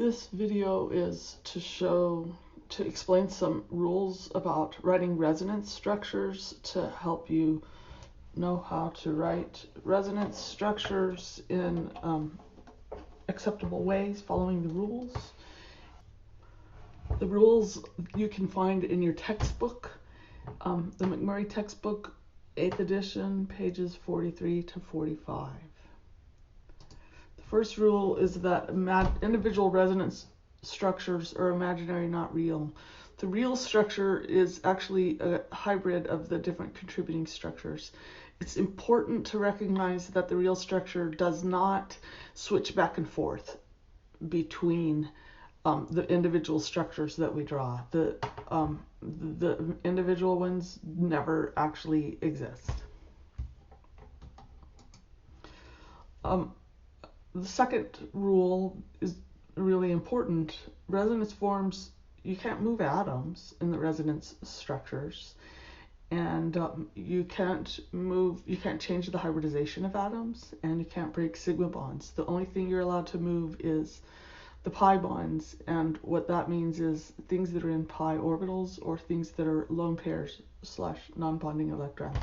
This video is to explain some rules about writing resonance structures to help you know how to write resonance structures in acceptable ways following the rules. The rules you can find in your textbook, the McMurray textbook, 8th edition, pages 43 to 45. First rule is that individual resonance structures are imaginary, not real. The real structure is actually a hybrid of the different contributing structures. It's important to recognize that the real structure does not switch back and forth between the individual structures that we draw. The individual ones never actually exist. The second rule is really important. Resonance forms, you can't move atoms in the resonance structures, and you can't change the hybridization of atoms, and you can't break sigma bonds. The only thing you're allowed to move is the pi bonds, and what that means is things that are in pi orbitals or things that are lone pairs / non-bonding electrons.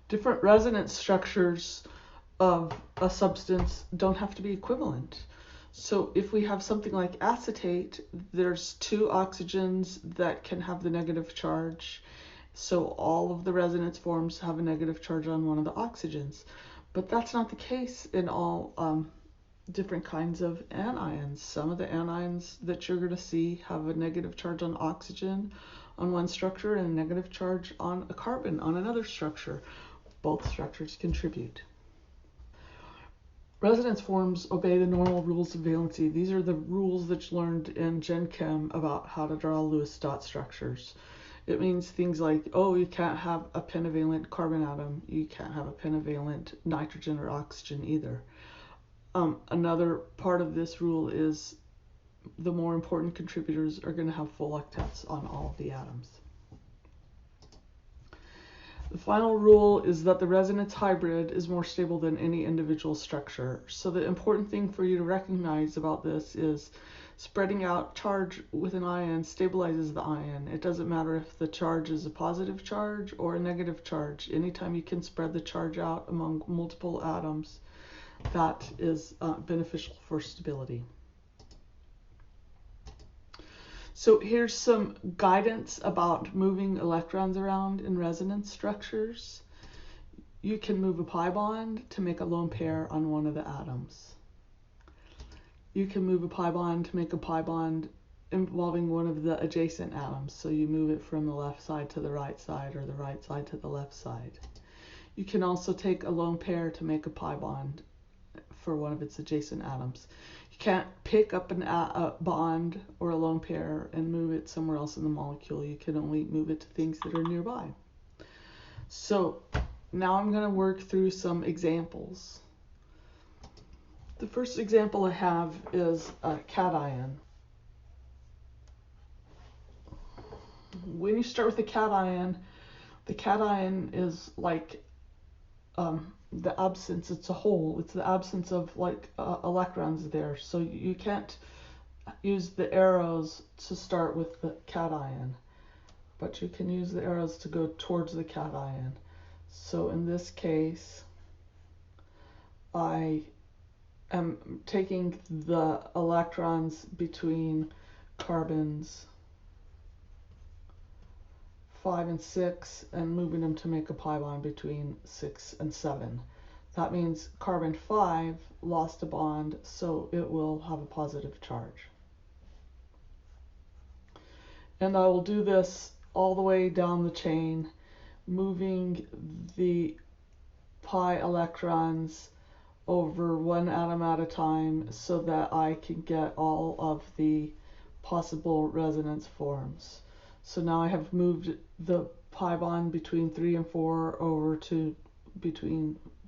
Different resonance structures of a substance don't have to be equivalent. So if we have something like acetate, there's two oxygens that can have the negative charge. So all of the resonance forms have a negative charge on one of the oxygens. But that's not the case in all different kinds of anions. Some of the anions that you're going to see have a negative charge on oxygen on one structure and a negative charge on a carbon on another structure. Both structures contribute. Resonance forms obey the normal rules of valency. These are the rules that you learned in Gen Chem about how to draw Lewis dot structures. It means things like, oh, you can't have a pentavalent carbon atom. You can't have a pentavalent nitrogen or oxygen either. Another part of this rule is the more important contributors are going to have full octets on all of the atoms. The final rule is that the resonance hybrid is more stable than any individual structure. So the important thing for you to recognize about this is spreading out charge with an ion stabilizes the ion. It doesn't matter if the charge is a positive charge or a negative charge. Anytime you can spread the charge out among multiple atoms, that is beneficial for stability. So here's some guidance about moving electrons around in resonance structures. You can move a pi bond to make a lone pair on one of the atoms. You can move a pi bond to make a pi bond involving one of the adjacent atoms. So you move it from the left side to the right side or the right side to the left side. You can also take a lone pair to make a pi bond for one of its adjacent atoms. You can't pick up a bond or a lone pair and move it somewhere else in the molecule. You can only move it to things that are nearby. So now I'm going to work through some examples. The first example I have is a cation. When you start with the cation is like the absence, it's a hole, it's the absence of like electrons there. So you can't use the arrows to start with the cation, but you can use the arrows to go towards the cation. So in this case, I am taking the electrons between carbons 5 and 6 and moving them to make a pi bond between 6 and 7. That means carbon 5 lost a bond, so it will have a positive charge. And I will do this all the way down the chain, moving the pi electrons over one atom at a time so that I can get all of the possible resonance forms. So now I have moved the pi bond between 3 and 4 over to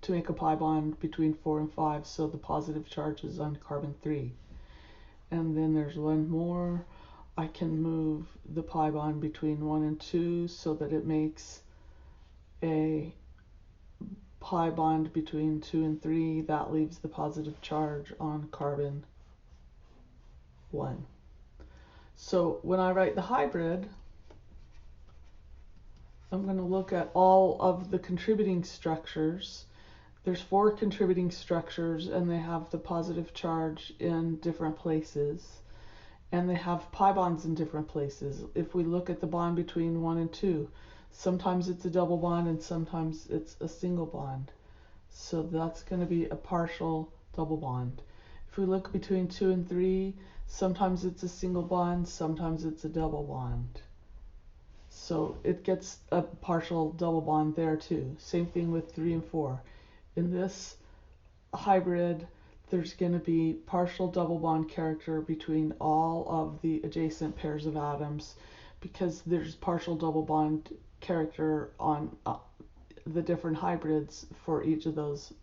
make a pi bond between 4 and 5, so the positive charge is on carbon 3. And then there's one more. I can move the pi bond between 1 and 2 so that it makes a pi bond between 2 and 3. That leaves the positive charge on carbon 1. So when I write the hybrid, I'm going to look at all of the contributing structures. There's 4 contributing structures, and they have the positive charge in different places, and they have pi bonds in different places. If we look at the bond between 1 and 2, sometimes it's a double bond and sometimes it's a single bond. So that's going to be a partial double bond. If we look between 2 and 3, sometimes it's a single bond, sometimes it's a double bond. So it gets a partial double bond there too. Same thing with 3 and 4. In this hybrid, there's going to be partial double bond character between all of the adjacent pairs of atoms, because there's partial double bond character on the different hybrids for each of those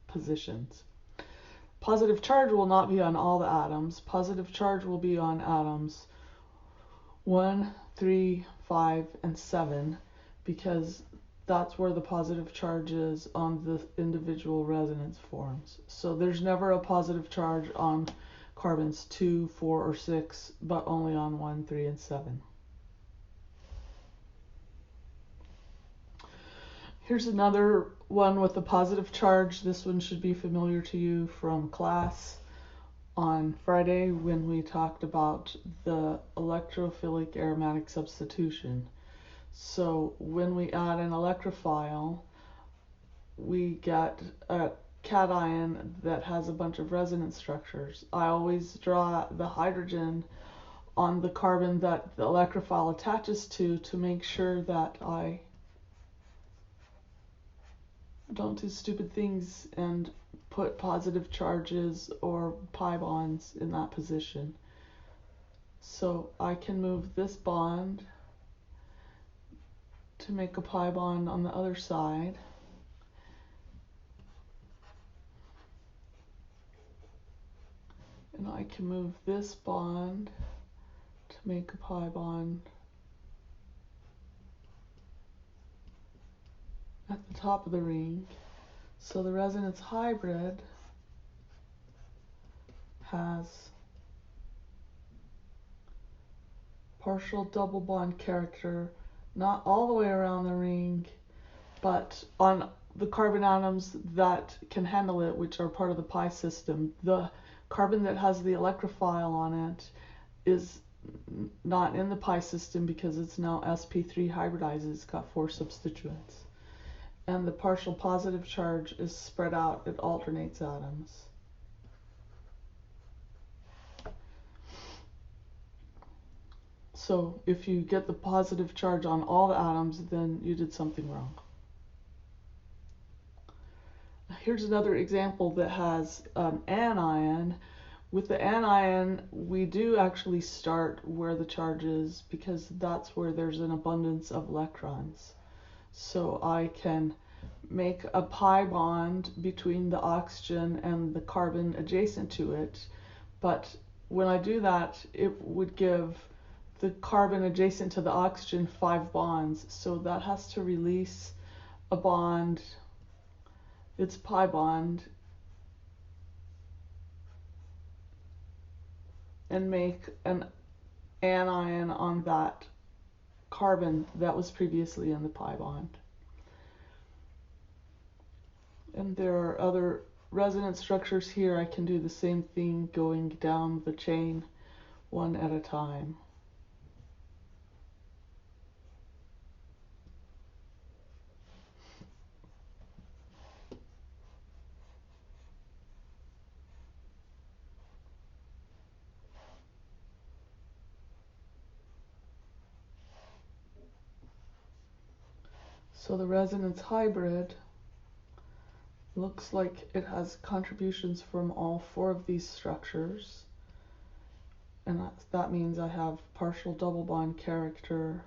positions. Positive charge will not be on all the atoms. Positive charge will be on atoms 1, 3, 5, and 7, because that's where the positive charge is on the individual resonance forms. So there's never a positive charge on carbons 2, 4, or 6, but only on 1, 3, and 7. Here's another one with a positive charge. This one should be familiar to you from class on Friday when we talked about the electrophilic aromatic substitution. So when we add an electrophile, we get a cation that has a bunch of resonance structures. I always draw the hydrogen on the carbon that the electrophile attaches to make sure that I don't do stupid things and put positive charges or pi bonds in that position. So I can move this bond to make a pi bond on the other side. And I can move this bond to make a pi bond at the top of the ring. So the resonance hybrid has partial double bond character, not all the way around the ring, but on the carbon atoms that can handle it, which are part of the pi system. The carbon that has the electrophile on it is not in the pi system because it's now sp3 hybridized. It's got 4 substituents. And the partial positive charge is spread out. It alternates atoms. So if you get the positive charge on all the atoms, then you did something wrong. Here's another example that has an anion. With the anion, we do actually start where the charge is because that's where there's an abundance of electrons. So I can make a pi bond between the oxygen and the carbon adjacent to it, but when I do that, it would give the carbon adjacent to the oxygen 5 bonds, so that has to release a bond, its pi bond, and make an anion on that carbon that was previously in the pi bond. And there are other resonance structures here. I can do the same thing going down the chain one at a time. So the resonance hybrid looks like it has contributions from all 4 of these structures, and that means I have partial double bond character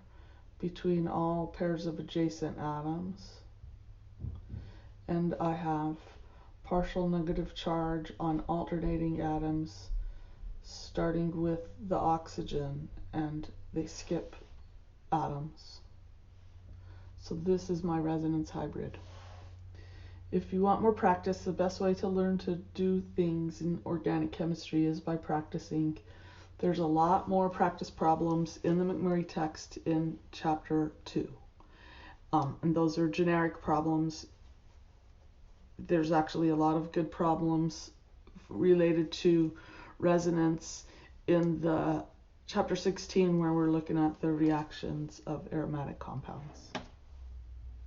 between all pairs of adjacent atoms, and I have partial negative charge on alternating atoms starting with the oxygen, and they skip atoms. So this is my resonance hybrid. If you want more practice, the best way to learn to do things in organic chemistry is by practicing. There's a lot more practice problems in the McMurray text in chapter 2. And those are generic problems. There's actually a lot of good problems related to resonance in the chapter 16, where we're looking at the reactions of aromatic compounds.